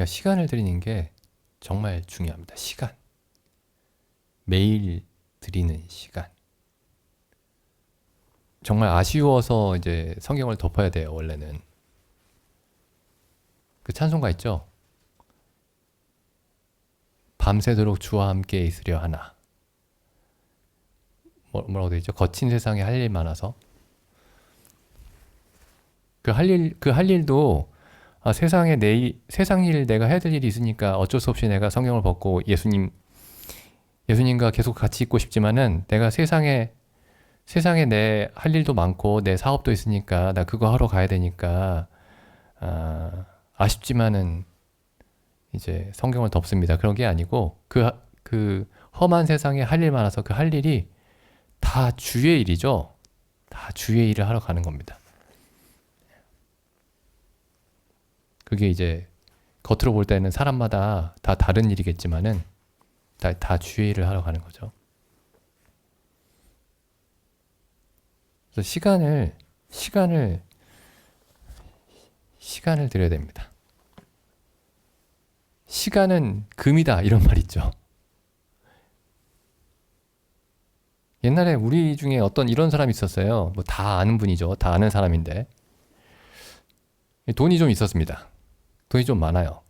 그러니까 시간을 드리는 게 정말 중요합니다. 시간. 매일 드리는 시간. 정말 아쉬워서 이제 성경을 덮어야 돼요, 원래는. 그 찬송가 있죠? 밤새도록 주와 함께 있으려 하나. 뭐라고 되어 있죠? 거친 세상에 할 일 많아서. 그 할 일도 세상 일 내가 해야 될 일이 있으니까 어쩔 수 없이 내가 성경을 벗고 예수님과 계속 같이 있고 싶지만은 내가 세상에 내 할 일도 많고 내 사업도 있으니까 나 그거 하러 가야 되니까 아쉽지만은 이제 성경을 덮습니다. 그런 게 아니고 그 험한 세상에 할 일 많아서 그 할 일이 다 주의 일이죠. 다 주의 일을 하러 가는 겁니다. 그게 이제 겉으로 볼 때는 사람마다 다 다른 일이겠지만은 다 주의 일을 하러 가는 거죠. 그래서 시간을 드려야 됩니다. 시간은 금이다 이런 말 있죠. 옛날에 우리 중에 어떤 이런 사람이 있었어요. 뭐 다 아는 분이죠. 다 아는 사람인데 돈이 좀 있었습니다. 돈이 좀 많아요.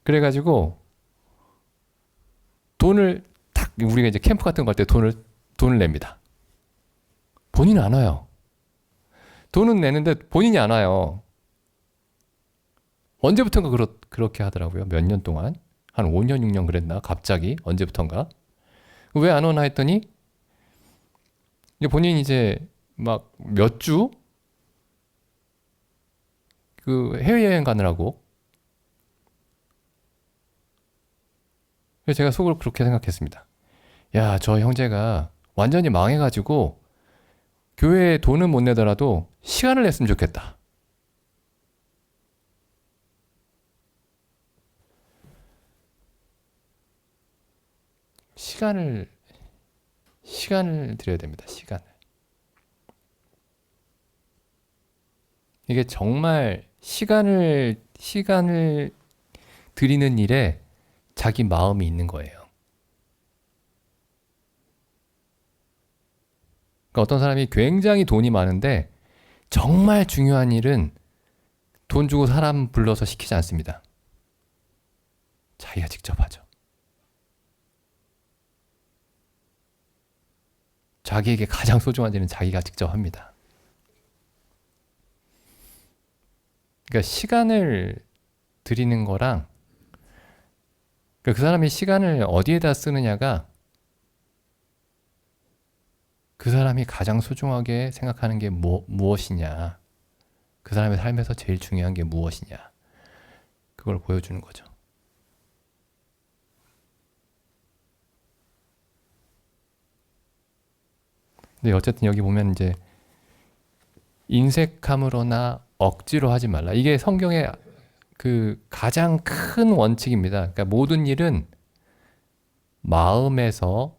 그래가지고 돈을 우리가 이제 캠프 같은 거 갈 때 돈을 냅니다. 본인은 안 와요. 돈은 내는데 본인이 안 와요. 언제부턴가 그렇게 하더라고요. 몇 년 동안. 한 5년, 6년 그랬나? 갑자기 언제부턴가. 왜 안 오나 했더니 본인이 이제 막 몇 주 그 해외여행 가느라고. 그래서 제가 속으로 그렇게 생각했습니다. 야, 저 형제가 완전히 망해가지고 교회에 돈은 못 내더라도 시간을 냈으면 좋겠다. 시간을 드려야 됩니다. 시간을. 이게 정말 시간을 드리는 일에 자기 마음이 있는 거예요. 그러니까 어떤 사람이 굉장히 돈이 많은데 정말 중요한 일은 돈 주고 사람 불러서 시키지 않습니다. 자기가 직접 하죠. 자기에게 가장 소중한 일은 자기가 직접 합니다. 그러니까 시간을 드리는 거랑 그 사람이 시간을 어디에다 쓰느냐가 그 사람이 가장 소중하게 생각하는 게 무엇이냐, 그 사람의 삶에서 제일 중요한 게 무엇이냐, 그걸 보여주는 거죠. 근데 어쨌든 여기 보면 이제 인색함으로나 억지로 하지 말라. 이게 성경의 그 가장 큰 원칙입니다. 그러니까 모든 일은 마음에서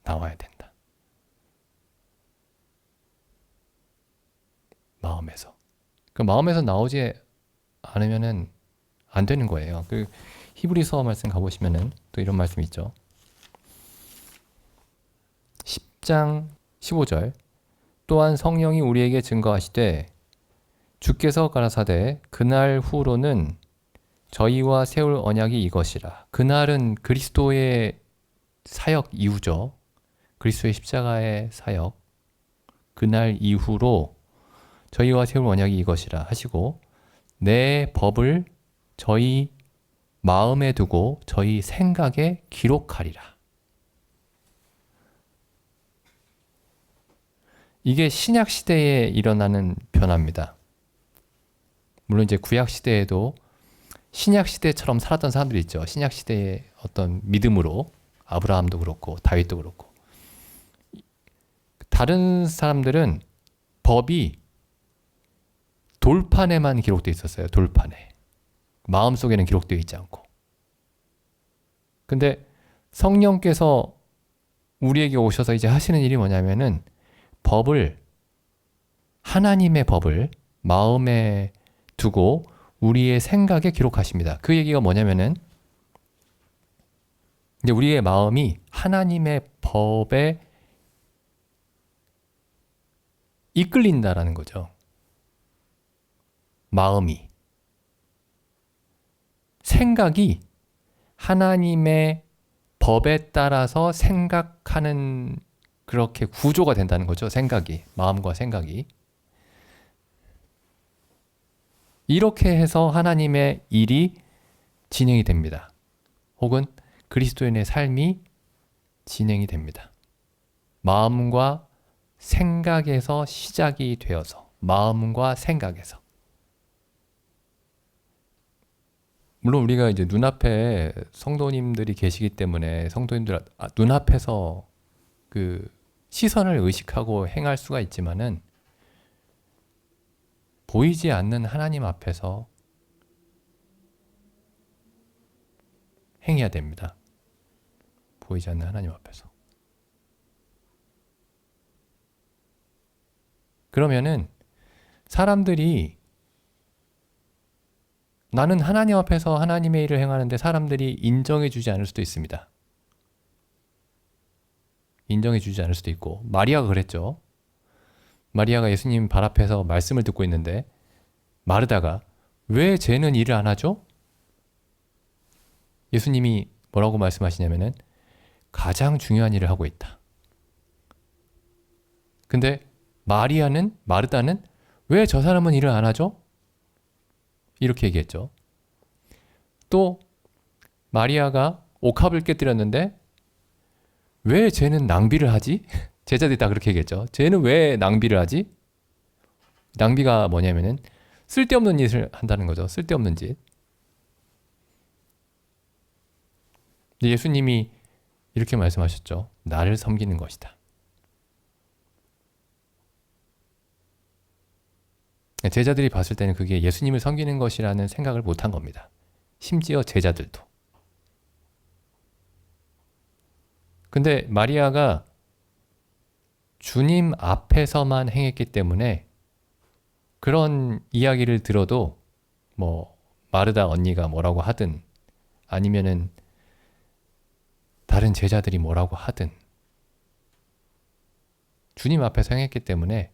나와야 된다. 마음에서. 그 마음에서 나오지 않으면은 안 되는 거예요. 그 히브리서 말씀 가보시면은 또 이런 말씀이 있죠. 10장 15절. 또한 성령이 우리에게 증거하시되 주께서 가라사대 그날 후로는 저희와 세울 언약이 이것이라. 그날은 그리스도의 사역 이후죠. 그리스도의 십자가의 사역. 그날 이후로 저희와 세울 언약이 이것이라 하시고 내 법을 저희 마음에 두고 저희 생각에 기록하리라. 이게 신약 시대에 일어나는 변화입니다. 물론 이제 구약 시대에도 신약 시대처럼 살았던 사람들이 있죠. 신약 시대의 어떤 믿음으로 아브라함도 그렇고 다윗도 그렇고. 다른 사람들은 법이 돌판에만 기록되어 있었어요. 돌판에. 마음속에는 기록되어 있지 않고. 근데 성령께서 우리에게 오셔서 이제 하시는 일이 뭐냐면은 하나님의 법을 마음에 두고 우리의 생각에 기록하십니다. 그 얘기가 뭐냐면은 이제 우리의 마음이 하나님의 법에 이끌린다라는 거죠. 마음이. 생각이 하나님의 법에 따라서 생각하는 그렇게 구조가 된다는 거죠. 생각이. 마음과 생각이. 이렇게 해서 하나님의 일이 진행이 됩니다. 혹은 그리스도인의 삶이 진행이 됩니다. 마음과 생각에서 시작이 되어서, 마음과 생각에서. 물론 우리가 이제 눈앞에 성도님들이 계시기 때문에 성도님들 눈앞에서 그 시선을 의식하고 행할 수가 있지만은 보이지 않는 하나님 앞에서 행해야 됩니다. 보이지 않는 하나님 앞에서. 그러면은 사람들이 나는 하나님 앞에서 하나님의 일을 행하는데 사람들이 인정해 주지 않을 수도 있습니다. 인정해 주지 않을 수도 있고, 마리아가 그랬죠. 마리아가 예수님 발 앞에서 말씀을 듣고 있는데 마르다가 왜 쟤는 일을 안 하죠? 예수님이 뭐라고 말씀하시냐면은 가장 중요한 일을 하고 있다. 근데 마르다는 왜 저 사람은 일을 안 하죠? 이렇게 얘기했죠. 또 마리아가 옥합을 깨뜨렸는데 왜 쟤는 낭비를 하지? 제자들이 다 그렇게 얘기했죠. 쟤는 왜 낭비를 하지? 낭비가 뭐냐면은 쓸데없는 짓을 한다는 거죠. 쓸데없는 짓. 예수님이 이렇게 말씀하셨죠. 나를 섬기는 것이다. 제자들이 봤을 때는 그게 예수님을 섬기는 것이라는 생각을 못한 겁니다. 심지어 제자들도. 근데 마리아가 주님 앞에서만 행했기 때문에 그런 이야기를 들어도 뭐 마르다 언니가 뭐라고 하든 아니면은 다른 제자들이 뭐라고 하든 주님 앞에서 행했기 때문에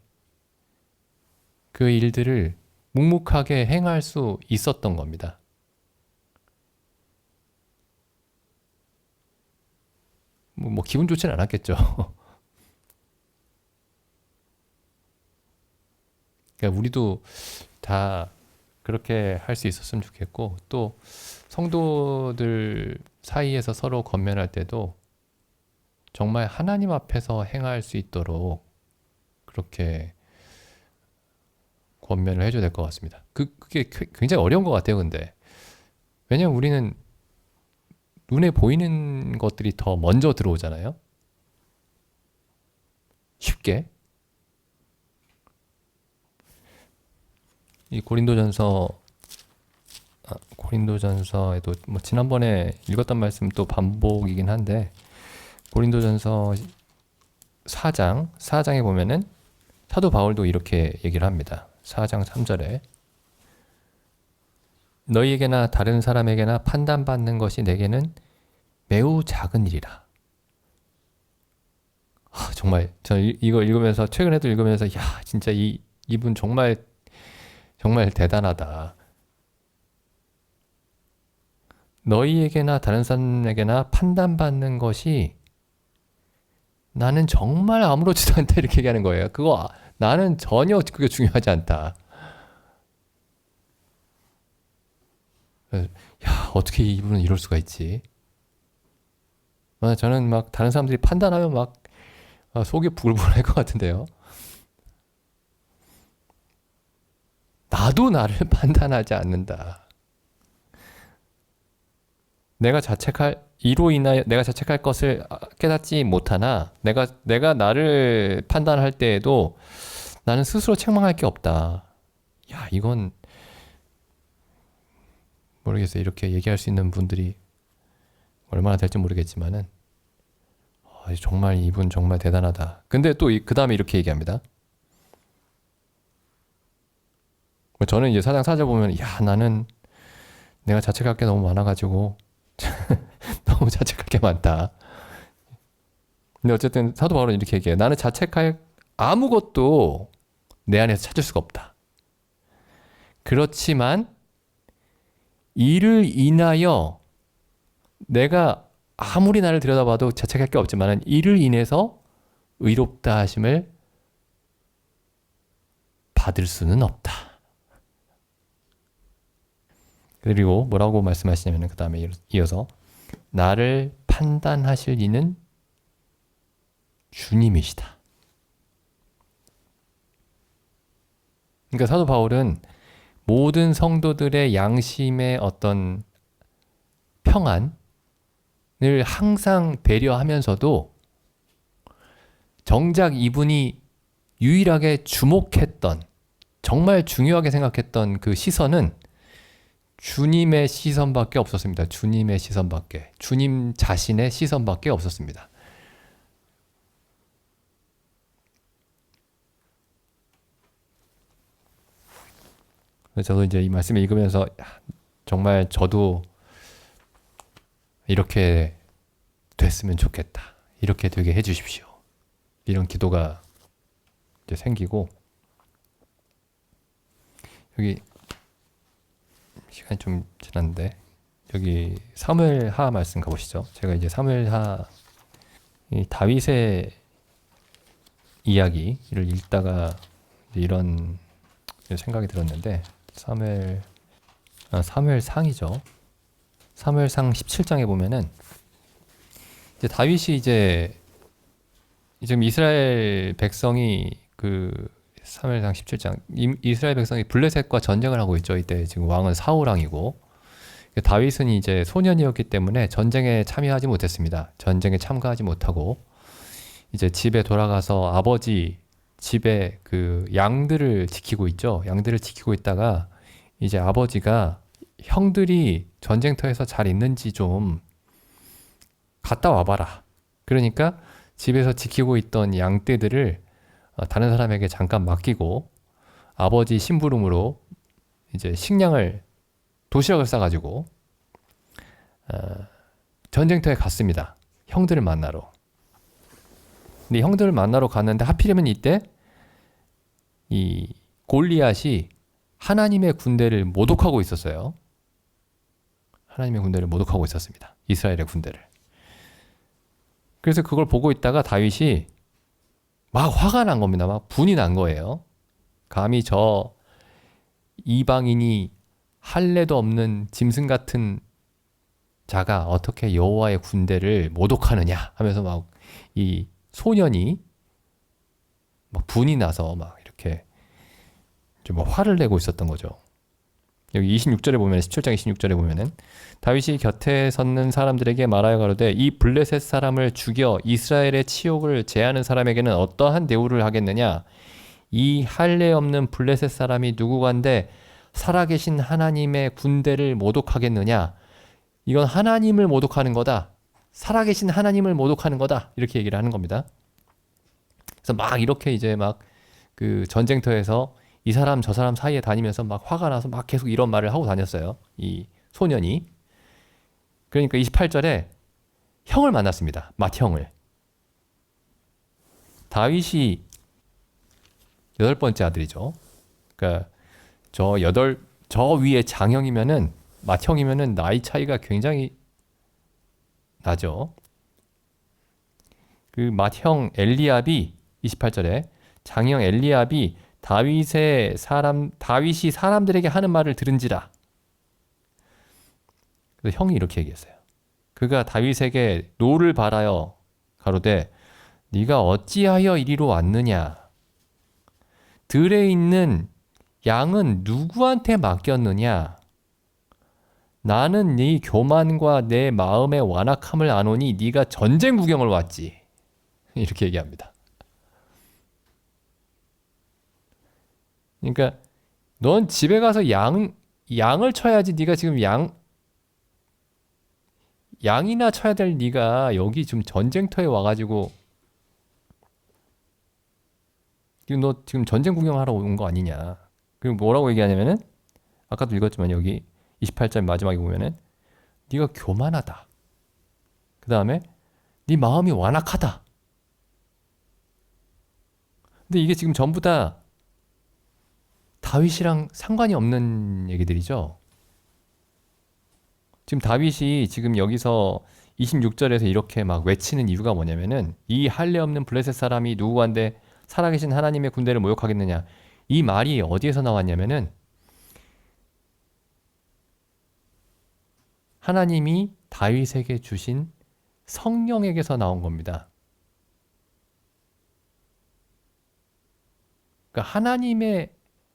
그 일들을 묵묵하게 행할 수 있었던 겁니다. 뭐 기분 좋지는 않았겠죠. 그러니까 우리도 다 그렇게 할 수 있었으면 좋겠고, 또 성도들 사이에서 서로 권면할 때도 정말 하나님 앞에서 행할 수 있도록 그렇게 권면을 해줘야 될 것 같습니다. 그게 굉장히 어려운 것 같아요, 근데. 왜냐면 우리는 눈에 보이는 것들이 더 먼저 들어오잖아요. 쉽게. 이 고린도전서에도 뭐 지난번에 읽었던 말씀 또 반복이긴 한데, 고린도전서 4장에 보면은 사도 바울도 이렇게 얘기를 합니다. 4장 3절에 너희에게나 다른 사람에게나 판단받는 것이 내게는 매우 작은 일이라. 정말 저 이거 읽으면서 최근에도 읽으면서 야 진짜 이분 정말 대단하다. 너희에게나 다른 사람에게나 판단받는 것이 나는 정말 아무렇지도 않다 이렇게 얘기하는 거예요. 나는 전혀 그게 중요하지 않다. 야 어떻게 이분은 이럴 수가 있지? 저는 막 다른 사람들이 판단하면 막 속이 부글부글할 것 같은데요. 나도 나를 판단하지 않는다. 내가 자책할 것을 깨닫지 못하나 내가 나를 판단할 때에도 나는 스스로 책망할 게 없다. 야 이건 모르겠어요. 이렇게 얘기할 수 있는 분들이 얼마나 될지 모르겠지만은 정말 이분 정말 대단하다. 근데 또 그 다음에 이렇게 얘기합니다. 저는 이제 사장 찾아보면 야 나는 내가 자책할 게 너무 많아가지고 너무 자책할 게 많다. 근데 어쨌든 사도 바울은 이렇게 얘기해요. 나는 자책할 아무것도 내 안에서 찾을 수가 없다. 그렇지만 이를 인하여 내가 아무리 나를 들여다봐도 자책할 게 없지만 이를 인해서 의롭다 하심을 받을 수는 없다. 그리고 뭐라고 말씀하시냐면 그 다음에 이어서 나를 판단하실 이는 주님이시다. 그러니까 사도 바울은 모든 성도들의 양심의 어떤 평안을 항상 배려하면서도 정작 이분이 유일하게 주목했던 정말 중요하게 생각했던 그 시선은 주님의 시선밖에 없었습니다. 주님의 시선밖에. 주님 자신의 시선밖에 없었습니다. 저도 이제 이 말씀을 읽으면서 정말 저도 이렇게 됐으면 좋겠다. 이렇게 되게 해주십시오. 이런 기도가 이제 생기고 여기 시간이 좀 지났는데 여기 사무엘하 말씀 가보시죠. 제가 이제 사무엘하 이 다윗의 이야기를 읽다가 이런 생각이 들었는데 사무엘상이죠. 사무엘상 17장에 보면은 이제 다윗이 이제 지금 이스라엘 백성이 그 사무엘상 17장 이스라엘 백성이 블레셋과 전쟁을 하고 있죠. 이때 지금 왕은 사울 왕이고 다윗은 이제 소년이었기 때문에 전쟁에 참여하지 못했습니다. 전쟁에 참가하지 못하고 이제 집에 돌아가서 아버지 집에 그 양들을 지키고 있죠. 양들을 지키고 있다가 이제 아버지가 형들이 전쟁터에서 잘 있는지 좀 갔다 와봐라. 그러니까 집에서 지키고 있던 양떼들을 다른 사람에게 잠깐 맡기고 아버지 심부름으로 이제 식량을 도시락을 싸가지고 전쟁터에 갔습니다. 형들을 만나러. 근데 형들을 만나러 갔는데 하필이면 이때 이 골리앗이 하나님의 군대를 모독하고 있었어요. 하나님의 군대를 모독하고 있었습니다. 이스라엘의 군대를. 그래서 그걸 보고 있다가 다윗이 막 화가 난 겁니다. 막 분이 난 거예요. 감히 저 이방인이 할례도 없는 짐승 같은 자가 어떻게 여호와의 군대를 모독하느냐 하면서 막 이 소년이 막 분이 나서 막 이렇게 좀 화를 내고 있었던 거죠. 여기 26절에 보면 17장 26절에 보면은 다윗이 곁에 섰는 사람들에게 말하여 가로되 이 블레셋 사람을 죽여 이스라엘의 치욕을 제하는 사람에게는 어떠한 대우를 하겠느냐 이 할례 없는 블레셋 사람이 누구간데 살아계신 하나님의 군대를 모독하겠느냐 이건 하나님을 모독하는 거다. 살아계신 하나님을 모독하는 거다. 이렇게 얘기를 하는 겁니다. 그래서 막 이렇게 이제 막 그 전쟁터에서 이 사람 저 사람 사이에 다니면서 막 화가 나서 막 계속 이런 말을 하고 다녔어요. 이 소년이. 그러니까 28절에 형을 만났습니다. 맏형을. 다윗이 8번째 아들이죠. 그러니까 저 위에 장형이면은 맏형이면은 나이 차이가 굉장히 나죠. 그 맏형 엘리압이 28절에 장형 엘리압이 다윗이 사람들에게 하는 말을 들은지라. 그래서 형이 이렇게 얘기했어요. 그가 다윗에게 노를 바라여 가로되 네가 어찌하여 이리로 왔느냐? 들에 있는 양은 누구한테 맡겼느냐? 나는 네 교만과 내 마음의 완악함을 아노니 네가 전쟁 구경을 왔지. 이렇게 얘기합니다. 그러니까 넌 집에 가서 양을 쳐야지. 네가 지금 양이나 쳐야 될 네가 여기 지금 전쟁터에 와가지고 지금 너 지금 전쟁 구경하러 온 거 아니냐. 그리고 뭐라고 얘기하냐면은 아까도 읽었지만 여기 28절 마지막에 보면은 네가 교만하다. 그 다음에 네 마음이 완악하다. 근데 이게 지금 전부 다 다윗이랑 상관이 없는 얘기들이죠. 지금 다윗이 지금 여기서 26절에서 이렇게 막 외치는 이유가 뭐냐면은 이 할례 없는 블레셋 사람이 누구한테 살아계신 하나님의 군대를 모욕하겠느냐. 이 말이 어디에서 나왔냐면은 하나님이 다윗에게 주신 성령에게서 나온 겁니다. 그러니까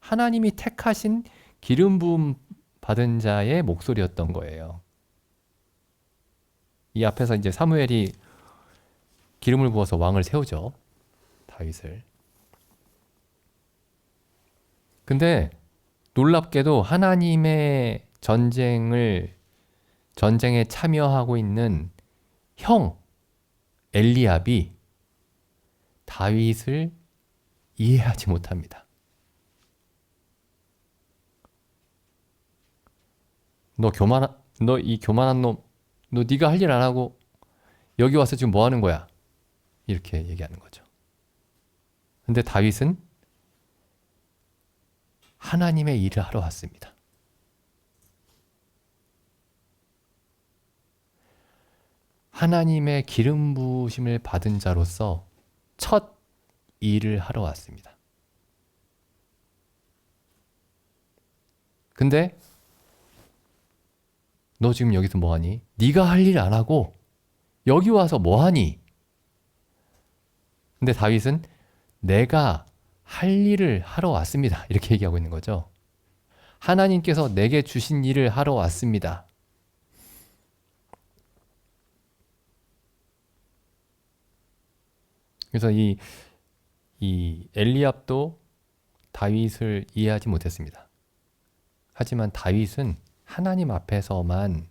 하나님이 택하신 기름 부음 받은 자의 목소리였던 거예요. 이 앞에서 이제 사무엘이 기름을 부어서 왕을 세우죠. 다윗을. 근데 놀랍게도 하나님의 전쟁에 참여하고 있는 형 엘리압이 다윗을 이해하지 못합니다. 너 이 교만한 놈, 너 네가 할 일 안 하고 여기 와서 지금 뭐 하는 거야? 이렇게 얘기하는 거죠. 근데 다윗은 하나님의 일을 하러 왔습니다. 하나님의 기름 부으심을 받은 자로서 첫 일을 하러 왔습니다. 근데 너 지금 여기서 뭐하니? 네가 할 일 안 하고 여기 와서 뭐하니? 근데 다윗은 내가 할 일을 하러 왔습니다. 이렇게 얘기하고 있는 거죠. 하나님께서 내게 주신 일을 하러 왔습니다. 그래서 이 엘리압도 다윗을 이해하지 못했습니다. 하지만 다윗은 하나님 앞에서만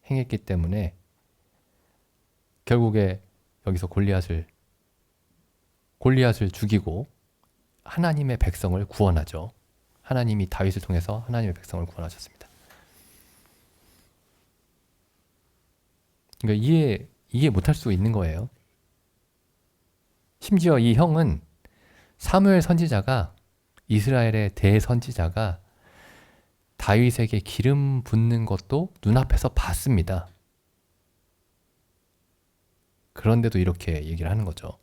행했기 때문에 결국에 여기서 골리앗을 죽이고 하나님의 백성을 구원하죠. 하나님이 다윗을 통해서 하나님의 백성을 구원하셨습니다. 그러니까 이해 못할 수 있는 거예요. 심지어 이 형은 사무엘 선지자가 이스라엘의 대선지자가 다윗에게 기름 붓는 것도 눈앞에서 봤습니다. 그런데도 이렇게 얘기를 하는 거죠.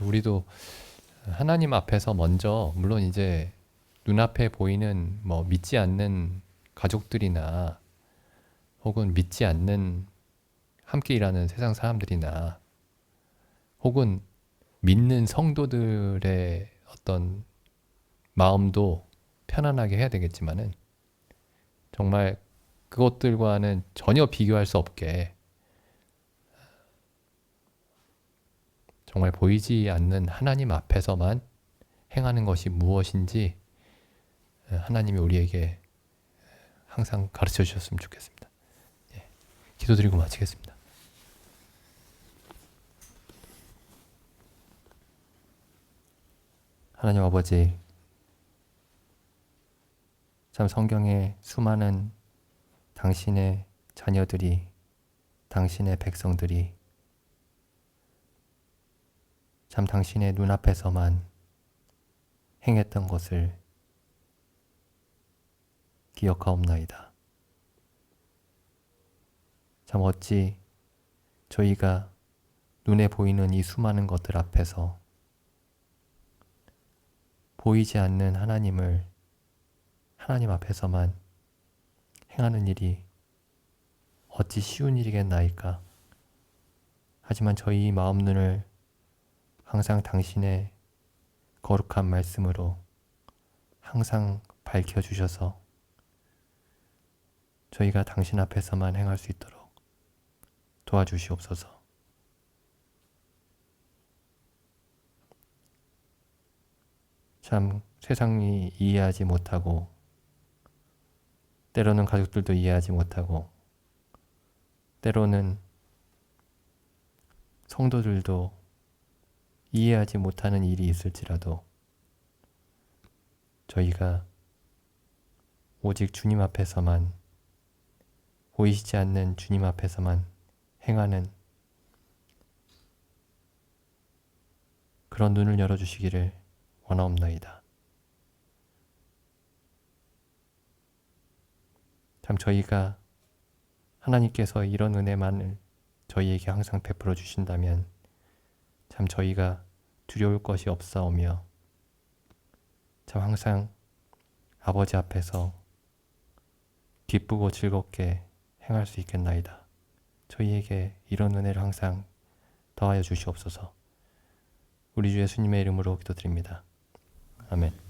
우리도 하나님 앞에서 먼저 물론 이제 눈앞에 보이는 뭐 믿지 않는 가족들이나 혹은 믿지 않는 함께 일하는 세상 사람들이나 혹은 믿는 성도들의 어떤 마음도 편안하게 해야 되겠지만은 정말 그것들과는 전혀 비교할 수 없게 정말 보이지 않는 하나님 앞에서만 행하는 것이 무엇인지 하나님이 우리에게 항상 가르쳐 주셨으면 좋겠습니다. 예, 기도드리고 마치겠습니다. 하나님 아버지, 참 성경에 수많은 당신의 자녀들이, 당신의 백성들이 참 당신의 눈앞에서만 행했던 것을 기억하옵나이다. 참 어찌 저희가 눈에 보이는 이 수많은 것들 앞에서 보이지 않는 하나님 앞에서만 행하는 일이 어찌 쉬운 일이겠나이까. 하지만 저희 마음 눈을 항상 당신의 거룩한 말씀으로 항상 밝혀주셔서 저희가 당신 앞에서만 행할 수 있도록 도와주시옵소서. 참 세상이 이해하지 못하고 때로는 가족들도 이해하지 못하고 때로는 성도들도 이해하지 못하는 일이 있을지라도 저희가 오직 주님 앞에서만, 보이시지 않는 주님 앞에서만 행하는 그런 눈을 열어주시기를 원하옵나이다. 참 저희가 하나님께서 이런 은혜만을 저희에게 항상 베풀어 주신다면 참 저희가 두려울 것이 없사오며 참 항상 아버지 앞에서 기쁘고 즐겁게 행할 수 있겠나이다. 저희에게 이런 은혜를 항상 더하여 주시옵소서. 우리 주 예수님의 이름으로 기도드립니다. 아멘.